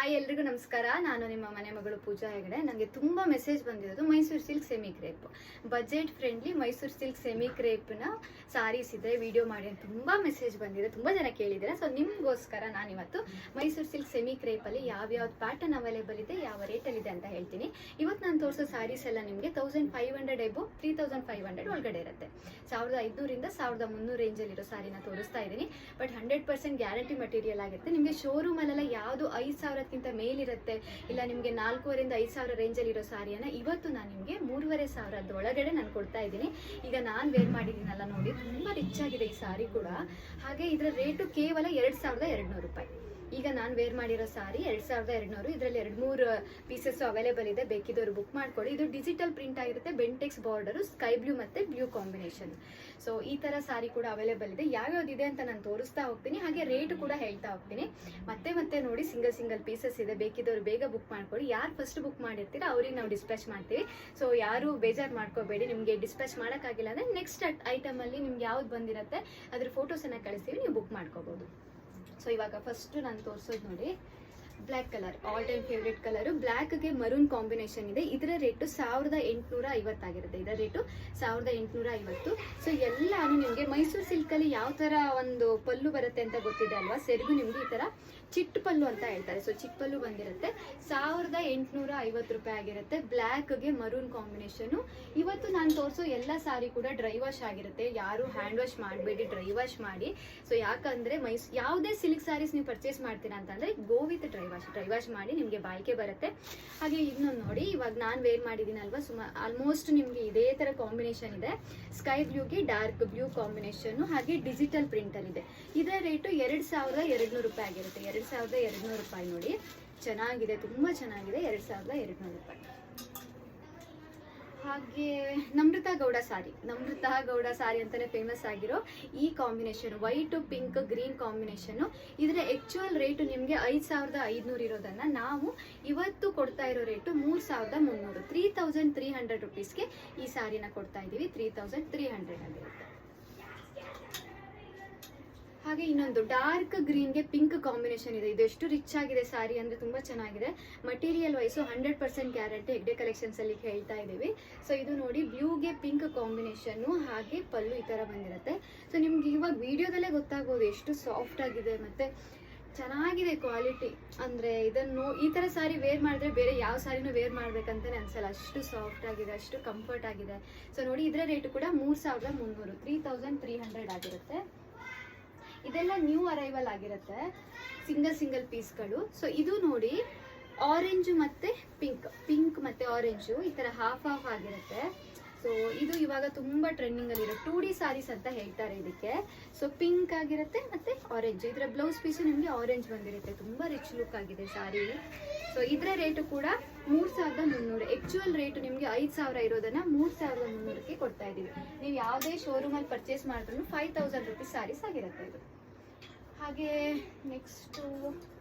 Hi ಎಲ್ರಿಗೂ ನಮಸ್ಕಾರ. ನಾನು ನಿಮ್ಮ ಮನೆ ಮಗಳು ಪೂಜಾ ಹೆಗಡೆ. ನನಗೆ ತುಂಬ ಮೆಸೇಜ್ ಬಂದಿರೋದು Mysore silk semi crepe, budget friendly Mysore silk semi ಕ್ರೇಪ್ನ ಸಾರೀಸ್ ಇದ್ರೆ ವಿಡಿಯೋ ಮಾಡಿ ಅಂತ ತುಂಬ ಮೆಸೇಜ್ ಬಂದಿದೆ. ತುಂಬ ಜನ ಕೇಳಿದ್ದೀರಾ. ಸೊ ನಿಮಗೋಸ್ಕರ ನಾನಿವತ್ತು ಮೈಸೂರು ಸಿಲ್ಕ್ ಸೆಮಿ ಕ್ರೇಪಲ್ಲಿ ಯಾವ್ಯಾವ ಪ್ಯಾಟರ್ನ್ ಅವೈಲೇಬಲ್ ಇದೆ, ಯಾವ ರೇಟಲ್ಲಿದೆ ಅಂತ ಹೇಳ್ತೀನಿ. ಇವತ್ತು ನಾನು ತೋರಿಸೋ ಸಾರೀಸ್ ಎಲ್ಲ ನಿಮಗೆ 1500 ಎಬೋ 3500 ಒಳಗಡೆ ಇರುತ್ತೆ. 1500ರಿಂದ 1300 ರೇಂಜಲ್ಲಿರೋ ಸಾರಿನ ತೋರಿಸ್ತಾ ಇದ್ದೀನಿ. ಬಟ್ 100% ಗ್ಯಾರಂಟಿ ಮಟೀರಿಯಲ್ ಆಗಿರುತ್ತೆ. ನಿಮಗೆ ಶೋರೂಮಲ್ಲೆಲ್ಲ ಯಾವುದು 5000ಕ್ಕಿಂತ ಮೇಲಿರುತ್ತೆ, ಇಲ್ಲ ನಿಮಗೆ 4000ರಿಂದ 5000 ರೇಂಜಲ್ಲಿ ಇರೋ ಸಾರಿಯನ್ನು ಇವತ್ತು ನಾನು ನಿಮಗೆ 3500 ಒಳಗಡೆ ನಾನು ಕೊಡ್ತಾ ಇದ್ದೀನಿ. ಈಗ ನಾನು ವೇರ್ ಮಾಡಿದ್ದೀನಲ್ಲ ನೋಡಿ, ತುಂಬ ರಿಚ್ ಆಗಿದೆ ಈ ಸಾರಿ ಕೂಡ. ಹಾಗೆ ಇದರ ರೇಟು ಕೇವಲ 2200 ರೂಪಾಯಿ. ಈಗ ನಾನು ವೇರ್ ಮಾಡಿರೋ ಸಾರಿ 2200. ಇದರಲ್ಲಿ 2-3 ಪೀಸಸ್ ಅವೈಲೇಬಲ್ ಇದೆ, ಬೇಕಿದ್ದವರು ಬುಕ್ ಮಾಡ್ಕೊಳ್ಳಿ. ಇದು ಡಿಜಿಟಲ್ ಪ್ರಿಂಟ್ ಆಗಿರುತ್ತೆ, ಬೆಂಟೆಕ್ಸ್ ಬಾರ್ಡರು, ಸ್ಕೈ ಬ್ಲೂ ಮತ್ತು ಬ್ಲೂ ಕಾಂಬಿನೇಷನ್. ಸೊ ಈ ಥರ ಸಾರಿ ಕೂಡ ಅವೈಲೇಬಲ್ ಇದೆ. ಯಾವ್ಯಾವ್ದಿದೆ ಅಂತ ನಾನು ತೋರಿಸ್ತಾ ಹೋಗ್ತೀನಿ, ಹಾಗೆ ರೇಟ್ ಕೂಡ ಹೇಳ್ತಾ ಹೋಗ್ತೀನಿ. ಮತ್ತೆ ನೋಡಿ, ಸಿಂಗಲ್ ಪೀಸಸ್ ಇದೆ, ಬೇಕಿದ್ದವರು ಬೇಗ ಬುಕ್ ಮಾಡ್ಕೊಳ್ಳಿ. ಯಾರು ಫಸ್ಟ್ ಬುಕ್ ಮಾಡಿರ್ತೀರಾ ಅವ್ರಿಗೆ ನಾವು ಡಿಸ್ಪ್ಯಾಚ್ ಮಾಡ್ತೀವಿ. ಸೊ ಯಾರು ಬೇಜಾರು ಮಾಡ್ಕೋಬೇಡಿ. ನಿಮಗೆ ಡಿಸ್ಪ್ಯಾಚ್ ಮಾಡೋಕ್ಕಾಗಿಲ್ಲ ಅಂದರೆ ನೆಕ್ಸ್ಟ್ ಐಟಮಲ್ಲಿ ನಿಮ್ಗೆ ಯಾವ್ದು ಬಂದಿರುತ್ತೆ ಅದ್ರ ಫೋಟೋಸನ್ನು ಕಳಿಸ್ತೀವಿ, ನೀವು ಬುಕ್ ಮಾಡ್ಕೋಬೋದು. ಸೊ ಇವಾಗ ಫಸ್ಟ್ ನಾನು ತೋರಿಸೋದು ನೋಡಿ, black colour, all time favourite colour. ಬ್ಲ್ಯಾಕ್ಗೆ ಮರೂನ್ ಕಾಂಬಿನೇಷನ್ ಇದೆ. ಇದರ ರೇಟು 1850 ಆಗಿರುತ್ತೆ. ಇದರ ರೇಟು 1850. ಸೊ ಎಲ್ಲಾನು ನಿಮಗೆ ಮೈಸೂರು ಸಿಲ್ಕಲ್ಲಿ ಯಾವ ಥರ ಒಂದು ಪಲ್ಲು ಬರುತ್ತೆ ಅಂತ ಗೊತ್ತಿದೆ ಅಲ್ವಾ. ಸೆರಗು ನಿಮಗೆ ಈ ಥರ ಚಿಟ್ಟು ಪಲ್ಲು ಅಂತ ಹೇಳ್ತಾರೆ. ಸೊ ಚಿಟ್ಟು ಪಲ್ಲು ಬಂದಿರುತ್ತೆ. 1850 ರೂಪಾಯಿ ಆಗಿರುತ್ತೆ. ಬ್ಲ್ಯಾಕ್ಗೆ ಮರೂನ್ ಕಾಂಬಿನೇಷನು. ಇವತ್ತು ನಾನು ತೋರಿಸೋ ಎಲ್ಲ ಸಾರಿ ಕೂಡ ಡ್ರೈ ವಾಶ್ ಆಗಿರುತ್ತೆ. ಯಾರು ಹ್ಯಾಂಡ್ ವಾಶ್ ಮಾಡಬೇಡಿ, ಡ್ರೈ ವಾಶ್ ಮಾಡಿ. ಸೊ ಯಾಕಂದರೆ ಯಾವುದೇ ಸಿಲ್ಕ್ ಸಾರೀಸ್ ನೀವು ಪರ್ಚೇಸ್ ಮಾಡ್ತೀರಾ ಅಂತಂದರೆ ಗೋ ವಿತ್ ಡ್ರೈ ವಾಶ್ ಮಾಡಿ, ನಿಮಗೆ ಬಾಳಿಕೆ ಬರುತ್ತೆ. ಹಾಗೆ ಇನ್ನೊಂದು ನೋಡಿ, ಇವಾಗ ನಾನು ವೇರ್ ಮಾಡಿದ್ದೀನಲ್ವಾ, ಆಲ್ಮೋಸ್ಟ್ ನಿಮಗೆ ಇದೇ ಥರ ಕಾಂಬಿನೇಷನ್ ಇದೆ. ಸ್ಕೈ ಬ್ಲೂಗೆ ಡಾರ್ಕ್ ಬ್ಲೂ ಕಾಂಬಿನೇಷನ್ನು, ಹಾಗೆ ಡಿಜಿಟಲ್ ಪ್ರಿಂಟಲ್ಲಿದೆ. ಇದರ ರೇಟು 2200 ರೂಪಾಯಿ ಆಗಿರುತ್ತೆ. 2200 ರೂಪಾಯಿ ನೋಡಿ, ಚೆನ್ನಾಗಿದೆ, ತುಂಬ ಚೆನ್ನಾಗಿದೆ. 2200 ರೂಪಾಯಿ. ಹಾಗೆ ನಮ್ರತಾ ಗೌಡ ಸಾರಿ ಅಂತಲೇ ಫೇಮಸ್ ಆಗಿರೋ ಈ combination, white pink green combination. ಇದರ ಆ್ಯಕ್ಚುಯಲ್ ರೇಟು ನಿಮಗೆ 5500 ಇರೋದನ್ನು ನಾವು ಇವತ್ತು ಕೊಡ್ತಾ ಇರೋ ರೇಟು 3300, 3300 ರುಪೀಸ್ಗೆ ಈ ಸಾರಿನ ಕೊಡ್ತಾ ಇದ್ದೀವಿ. 3300 ಆಗಿರುತ್ತೆ. ಹಾಗೆ ಇನ್ನೊಂದು ಡಾರ್ಕ್ ಗ್ರೀನ್ಗೆ ಪಿಂಕ್ ಕಾಂಬಿನೇಷನ್ ಇದೆ. ಇದು ಎಷ್ಟು ರಿಚ್ ಆಗಿದೆ ಸಾರಿ ಅಂದರೆ ತುಂಬ ಚೆನ್ನಾಗಿದೆ. ಮಟೀರಿಯಲ್ ವೈಸು 100% ಗ್ಯಾರಂಟಿ ಹೆಗ್ಡೆ ಕಲೆಕ್ಷನ್ಸಲ್ಲಿ ಹೇಳ್ತಾ ಇದ್ದೀವಿ. ಸೊ ಇದು ನೋಡಿ, ಬ್ಲೂಗೆ ಪಿಂಕ್ ಕಾಂಬಿನೇಷನ್ನು, ಹಾಗೆ ಪಲ್ಲು ಈ ಥರ ಬಂದಿರುತ್ತೆ. ಸೊ ನಿಮ್ಗೆ ಇವಾಗ ವಿಡಿಯೋದಲ್ಲೇ ಗೊತ್ತಾಗ್ಬೋದು ಎಷ್ಟು ಸಾಫ್ಟ್ ಆಗಿದೆ ಮತ್ತು ಚೆನ್ನಾಗಿದೆ ಕ್ವಾಲಿಟಿ. ಅಂದರೆ ಇದನ್ನು ಈ ಥರ ಸಾರಿ ವೇರ್ ಮಾಡಿದ್ರೆ ಬೇರೆ ಯಾವ ಸಾರಿನೂ ವೇರ್ ಮಾಡಬೇಕಂತಲೇ ಅನ್ಸಲ್ಲ, ಅಷ್ಟು ಸಾಫ್ಟ್ ಆಗಿದೆ, ಅಷ್ಟು ಕಂಫರ್ಟ್ ಆಗಿದೆ. ಸೊ ನೋಡಿ, ಇದರ ರೇಟು ಕೂಡ 3300, 3300 ಆಗಿರುತ್ತೆ. ಇದೆಲ್ಲ ನ್ಯೂ ಅರೈವಲ್ ಆಗಿರುತ್ತೆ, ಸಿಂಗಲ್ ಪೀಸ್ಗಳು. ಸೊ ಇದು ನೋಡಿ, ಆರೆಂಜು ಮತ್ತು ಪಿಂಕ್ ಮತ್ತು ಆರೆಂಜು ಈ ಥರ ಹಾಫ್ ಆಗಿರುತ್ತೆ. ಸೊ ಇದು ಇವಾಗ ತುಂಬ ಟ್ರೆಂಡಿಂಗಲ್ಲಿರೋ 2D ಸಾರೀಸ್ ಅಂತ ಹೇಳ್ತಾರೆ ಇದಕ್ಕೆ. ಸೊ ಪಿಂಕ್ ಆಗಿರುತ್ತೆ ಮತ್ತು ಆರೆಂಜ್. ಇದರ ಬ್ಲೌಸ್ ಪೀಸು ನಿಮಗೆ ಆರೆಂಜ್ ಬಂದಿರುತ್ತೆ. ತುಂಬ ರಿಚ್ ಲುಕ್ ಆಗಿದೆ ಸಾರಿ. ಸೊ ಇದರ ರೇಟು ಕೂಡ 3300. ಆ್ಯಕ್ಚುಯಲ್ ರೇಟು ನಿಮಗೆ 5000 ಇರೋದನ್ನು 3300ಕ್ಕೆ ಕೊಡ್ತಾ ಇದ್ದೀವಿ. ನೀವು ಯಾವುದೇ ಶೋರೂಮಲ್ಲಿ ಪರ್ಚೇಸ್ ಮಾಡಿದ್ರು 5000 ರುಪೀಸ್ ಸಾರೀಸ್ ಆಗಿರುತ್ತೆ ಇದು. ಹಾಗೆ ನೆಕ್ಸ್ಟು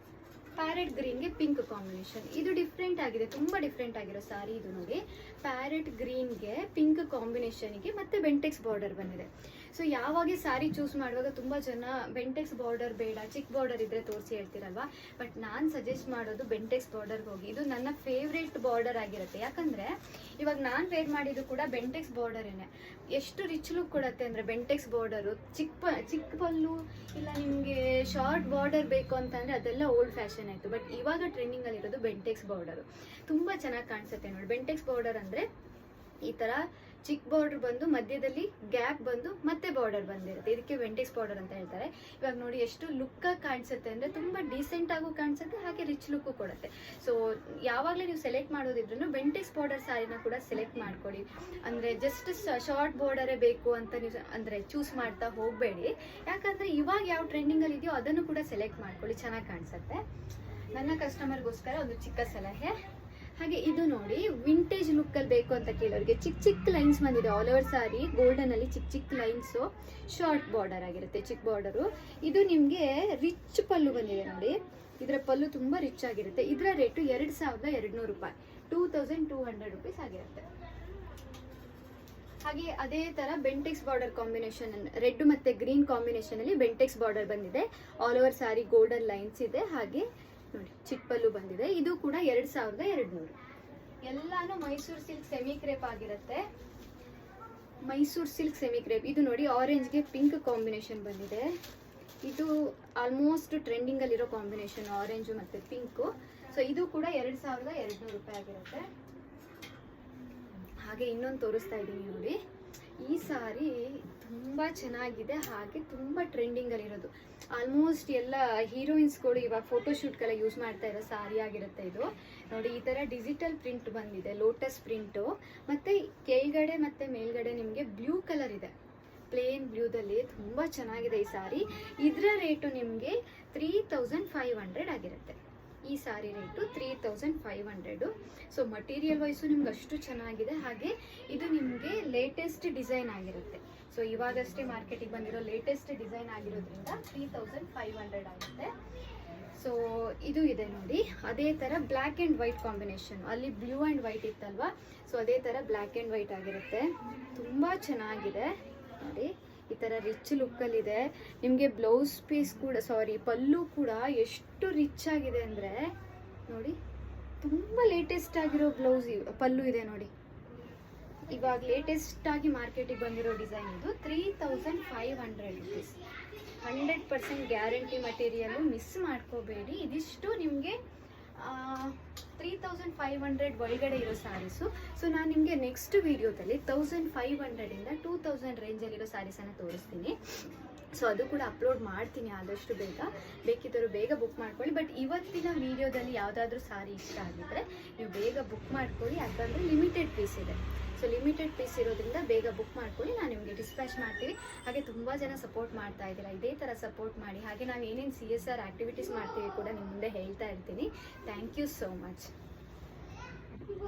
ಪ್ಯಾರೆಟ್ ಗ್ರೀನ್ಗೆ ಪಿಂಕ್ ಕಾಂಬಿನೇಷನ್. ಇದು ಡಿಫ್ರೆಂಟ್ ಆಗಿದೆ, ತುಂಬ ಡಿಫ್ರೆಂಟ್ ಆಗಿರೋ ಸಾರಿ ಇದು ನೋಡಿ. ಪ್ಯಾರೆಟ್ ಗ್ರೀನ್ಗೆ ಪಿಂಕ್ ಕಾಂಬಿನೇಷನ್ಗೆ ಮತ್ತೆ ಬೆಂಟೆಕ್ಸ್ ಬಾರ್ಡರ್ ಬಂದಿದೆ. ಸೊ ಯಾವಾಗ ಸಾರಿ ಚೂಸ್ ಮಾಡುವಾಗ ತುಂಬ ಜನ ಬೆಂಟೆಕ್ಸ್ ಬಾರ್ಡರ್ ಬೇಡ, ಚಿಕ್ಕ ಬಾರ್ಡರ್ ಇದ್ದರೆ ತೋರಿಸಿ ಹೇಳ್ತೀರಲ್ವಾ. ಬಟ್ ನಾನು ಸಜೆಸ್ಟ್ ಮಾಡೋದು ಬೆಂಟೆಕ್ಸ್ ಬಾರ್ಡರ್ಗೆ ಹೋಗಿ. ಇದು ನನ್ನ ಫೇವ್ರೇಟ್ ಬಾರ್ಡರ್ ಆಗಿರುತ್ತೆ. ಯಾಕಂದರೆ ಇವಾಗ ನಾನು ವೇರ್ ಮಾಡಿದ್ದು ಕೂಡ ಬೆಂಟೆಕ್ಸ್ ಬಾರ್ಡರೇನೆ. ಎಷ್ಟು ರಿಚ್ ಲುಕ್ ಕೊಡುತ್ತೆ ಅಂದರೆ ಬೆಂಟೆಕ್ಸ್ ಬಾರ್ಡರು. ಚಿಕ್ಕ ಪಲ್ಲು ಇಲ್ಲ ನಿಮಗೆ ಶಾರ್ಟ್ ಬಾರ್ಡರ್ ಬೇಕು ಅಂತಂದರೆ ಅದೆಲ್ಲ ಓಲ್ಡ್ ಫ್ಯಾಷನ್ ಆಯಿತು. ಬಟ್ ಇವಾಗ ಟ್ರೆಂಡಿಂಗಲ್ಲಿರೋದು ಬೆಂಟೆಕ್ಸ್ ಬಾರ್ಡರು. ತುಂಬ ಚೆನ್ನಾಗಿ ಕಾಣಿಸುತ್ತೆ ನೋಡಿ. ಬೆಂಟೆಕ್ಸ್ ಬಾರ್ಡರ್ ಅಂದರೆ ಈ ಥರ ಚಿಕ್ಕ ಬಾರ್ಡರ್ ಬಂದು ಮಧ್ಯದಲ್ಲಿ ಗ್ಯಾಪ್ ಬಂದು ಮತ್ತೆ ಬಾರ್ಡರ್ ಬಂದಿರುತ್ತೆ. ಇದಕ್ಕೆ ಬೆಂಟೆಕ್ಸ್ ಬಾರ್ಡರ್ ಅಂತ ಹೇಳ್ತಾರೆ. ಇವಾಗ ನೋಡಿ ಎಷ್ಟು ಲುಕ್ಕಾಗಿ ಕಾಣಿಸುತ್ತೆ ಅಂದರೆ ತುಂಬ ಡೀಸೆಂಟಾಗೂ ಕಾಣಿಸುತ್ತೆ, ಹಾಗೆ ರಿಚ್ ಲುಕ್ಕು ಕೊಡುತ್ತೆ. ಸೊ ಯಾವಾಗಲೇ ನೀವು ಸೆಲೆಕ್ಟ್ ಮಾಡೋದಿದ್ರೂ ಬೆಂಟೆಕ್ಸ್ ಬಾರ್ಡರ್ ಸಾರಿನ ಕೂಡ ಸೆಲೆಕ್ಟ್ ಮಾಡ್ಕೊಳ್ಳಿ. ಅಂದರೆ ಜಸ್ಟ್ ಶಾರ್ಟ್ ಬಾರ್ಡರೇ ಬೇಕು ಅಂತ ನೀವು ಅಂದರೆ ಚೂಸ್ ಮಾಡ್ತಾ ಹೋಗಬೇಡಿ. ಯಾಕಂದರೆ ಇವಾಗ ಯಾವ ಟ್ರೆಂಡಿಂಗಲ್ಲಿ ಇದೆಯೋ ಅದನ್ನು ಕೂಡ ಸೆಲೆಕ್ಟ್ ಮಾಡ್ಕೊಳ್ಳಿ, ಚೆನ್ನಾಗಿ ಕಾಣಿಸುತ್ತೆ. ನನ್ನ ಕಸ್ಟಮರ್ಗೋಸ್ಕರ ಒಂದು ಚಿಕ್ಕ ಸಲಹೆ. ಹಾಗೆ ಇದು ನೋಡಿ, ವಿಂಟೇಜ್ ಲುಕ್ಕಲ್ಲಿ ಬೇಕು ಅಂತ ಕೇಳೋರಿಗೆ ಚಿಕ್ಕ ಲೈನ್ಸ್ ಬಂದಿದೆ. ಆಲ್ ಓವರ್ ಸಾರಿ ಗೋಲ್ಡನಲ್ಲಿ ಚಿಕ್ಕ ಲೈನ್ಸು, ಶಾರ್ಟ್ ಬಾರ್ಡರ್ ಆಗಿರುತ್ತೆ, ಚಿಕ್ಕ ಬಾರ್ಡರು. ಇದು ನಿಮಗೆ ರಿಚ್ ಪಲ್ಲು ಬಂದಿದೆ ನೋಡಿ. ಇದರ ಪಲ್ಲು ತುಂಬ ರಿಚ್ ಆಗಿರುತ್ತೆ. ಇದರ ರೇಟು 2200 ರೂಪಾಯಿ, 2200 ರುಪೀಸ್ ಆಗಿರುತ್ತೆ. ಹಾಗೆ ಅದೇ ತರ ಬೆಂಟೆಕ್ಸ್ ಬಾರ್ಡರ್ ಕಾಂಬಿನೇಷನ್, ರೆಡ್ ಮತ್ತೆ ಗ್ರೀನ್ ಕಾಂಬಿನೇಷನ್ ಅಲ್ಲಿ ಬೆಂಟೆಕ್ಸ್ ಬಾರ್ಡರ್ ಬಂದಿದೆ. ಆಲ್ ಓವರ್ ಸಾರಿ ಗೋಲ್ಡನ್ ಲೈನ್ಸ್ ಇದೆ. ಹಾಗೆ ನೋಡಿ ಚಿಕ್ಕ ಪಲ್ಲು ಬಂದಿದೆ. ಇದು ಕೂಡ 2200. ಎಲ್ಲಾನು ಮೈಸೂರು ಸಿಲ್ಕ್ ಸೆಮಿ ಕ್ರೇಪ್ ಆಗಿರುತ್ತೆ. Mysuru silk semi crepe. ಇದು ನೋಡಿ ಆರೆಂಜ್ಗೆ ಪಿಂಕ್ ಕಾಂಬಿನೇಷನ್ ಬಂದಿದೆ. ಇದು ಆಲ್ಮೋಸ್ಟ್ ಟ್ರೆಂಡಿಂಗ್ ಅಲ್ಲಿರೋ ಕಾಂಬಿನೇಷನ್ ಆರೆಂಜು ಮತ್ತೆ ಪಿಂಕು. ಸೊ ಇದು ಕೂಡ 2200 ರೂಪಾಯಿ ಆಗಿರುತ್ತೆ. ಹಾಗೆ ಇನ್ನೊಂದು ತೋರಿಸ್ತಾ ಇದ್ದೀನಿ ನೋಡಿ. ಈ ಸಾರಿ ತುಂಬ ಚೆನ್ನಾಗಿದೆ, ಹಾಗೆ ತುಂಬ ಟ್ರೆಂಡಿಂಗಲ್ಲಿರೋದು. ಆಲ್ಮೋಸ್ಟ್ ಎಲ್ಲ ಹೀರೋಯಿನ್ಸ್ಗಳು ಇವಾಗ ಫೋಟೋಶೂಟ್ಗೆಲ್ಲ ಯೂಸ್ ಮಾಡ್ತಾ ಇರೋ ಸಾರಿ ಆಗಿರುತ್ತೆ ಇದು. ನೋಡಿ ಈ ಥರ ಡಿಜಿಟಲ್ ಪ್ರಿಂಟ್ ಬಂದಿದೆ, ಲೋಟಸ್ ಪ್ರಿಂಟು. ಮತ್ತು ಕೆಳಗಡೆ ಮತ್ತು ಮೇಲ್ಗಡೆ ನಿಮಗೆ ಬ್ಲೂ ಕಲರ್ ಇದೆ, ಪ್ಲೇನ್ ಬ್ಲೂದಲ್ಲಿ. ತುಂಬ ಚೆನ್ನಾಗಿದೆ ಈ ಸಾರಿ. ಇದರ ರೇಟು ನಿಮಗೆ 3500 ಆಗಿರುತ್ತೆ. ಈ ಸಾರಿ ರೇಟು 3500. ಸೊ ಮಟೀರಿಯಲ್ ವೈಸು ನಿಮ್ಗೆ ಅಷ್ಟು ಚೆನ್ನಾಗಿದೆ. ಹಾಗೆ ಇದು ನಿಮಗೆ ಲೇಟೆಸ್ಟ್ ಡಿಸೈನ್ ಆಗಿರುತ್ತೆ. ಸೊ ಇವಾಗಷ್ಟೇ ಮಾರ್ಕೆಟಿಗೆ ಬಂದಿರೋ ಲೇಟೆಸ್ಟ್ ಡಿಸೈನ್ ಆಗಿರೋದ್ರಿಂದ 3500 ಆಗುತ್ತೆ. ಸೊ ಇದು ಇದೆ ನೋಡಿ. ಅದೇ ಥರ ಬ್ಲ್ಯಾಕ್ ಆ್ಯಂಡ್ ವೈಟ್ ಕಾಂಬಿನೇಷನ್, ಅಲ್ಲಿ ಬ್ಲೂ ಆ್ಯಂಡ್ ವೈಟ್ ಇತ್ತಲ್ವಾ, ಸೊ ಅದೇ ಥರ ಬ್ಲ್ಯಾಕ್ ಆ್ಯಂಡ್ ವೈಟ್ ಆಗಿರುತ್ತೆ. ತುಂಬ ಚೆನ್ನಾಗಿದೆ ನೋಡಿ. ಈ ಥರ ರಿಚ್ ಲುಕ್ಕಲ್ಲಿದೆ. ನಿಮಗೆ ಬ್ಲೌಸ್ ಪೀಸ್ ಕೂಡ ಪಲ್ಲು ಕೂಡ ಎಷ್ಟು ರಿಚ್ ಆಗಿದೆ ಅಂದರೆ ನೋಡಿ, ತುಂಬ ಲೇಟೆಸ್ಟ್ ಆಗಿರೋ ಪಲ್ಲು ಇದೆ ನೋಡಿ. ಇವಾಗ ಲೇಟೆಸ್ಟ್ ಆಗಿ ಮಾರ್ಕೆಟಿಗೆ ಬಂದಿರೋ ಡಿಸೈನ್ ಇದು. 3500 ರುಪೀಸ್. 100% ಗ್ಯಾರಂಟಿ ಮಟೀರಿಯಲ್ಲು, ಮಿಸ್ ಮಾಡ್ಕೋಬೇಡಿ. ಇದಿಷ್ಟು ನಿಮಗೆ 3500 ಒಳಗಡೆ ಇರೋ ಸ್ಯಾರೀಸು. ಸೊ ನಾನು ನಿಮಗೆ ನೆಕ್ಸ್ಟ್ ವಿಡಿಯೋದಲ್ಲಿ 1500ಇಂದ 2000 ರೇಂಜಲ್ಲಿರೋ ಸ್ಯಾರೀಸನ್ನು ತೋರಿಸ್ತೀನಿ. ಸೊ ಅದು ಕೂಡ ಅಪ್ಲೋಡ್ ಮಾಡ್ತೀನಿ ಆದಷ್ಟು ಬೇಗ. ಬೇಕಿದ್ದರೂ ಬೇಗ ಬುಕ್ ಮಾಡ್ಕೊಳ್ಳಿ. ಬಟ್ ಇವತ್ತಿನ ವಿಡಿಯೋದಲ್ಲಿ ಯಾವುದಾದ್ರೂ ಸಾರಿ ಇಷ್ಟ ಆಗಿದ್ರೆ ನೀವು ಬೇಗ ಬುಕ್ ಮಾಡ್ಕೊಳ್ಳಿ. ಅದಂದರೆ ಲಿಮಿಟೆಡ್ ಪೀಸ್ ಇದೆ. ಸೊ ಲಿಮಿಟೆಡ್ ಪೀಸ್ ಇರೋದ್ರಿಂದ ಬೇಗ ಬುಕ್ ಮಾಡ್ಕೊಳ್ಳಿ, ನಾನು ನಿಮಗೆ ಡಿಸ್ಪ್ಯಾಚ್ ಮಾಡ್ತೀವಿ. ಹಾಗೆ ತುಂಬ ಜನ ಸಪೋರ್ಟ್ ಮಾಡ್ತಾ ಇದ್ದೀರಾ, ಇದೇ ಥರ ಸಪೋರ್ಟ್ ಮಾಡಿ. ಹಾಗೆ ನಾವು ಏನೇನು CSR ಆ್ಯಕ್ಟಿವಿಟೀಸ್ ಮಾಡ್ತೀವಿ ಕೂಡ ನಿಮ್ಮ ಮುಂದೆ ಹೇಳ್ತಾ ಇರ್ತೀನಿ. Thank you so much.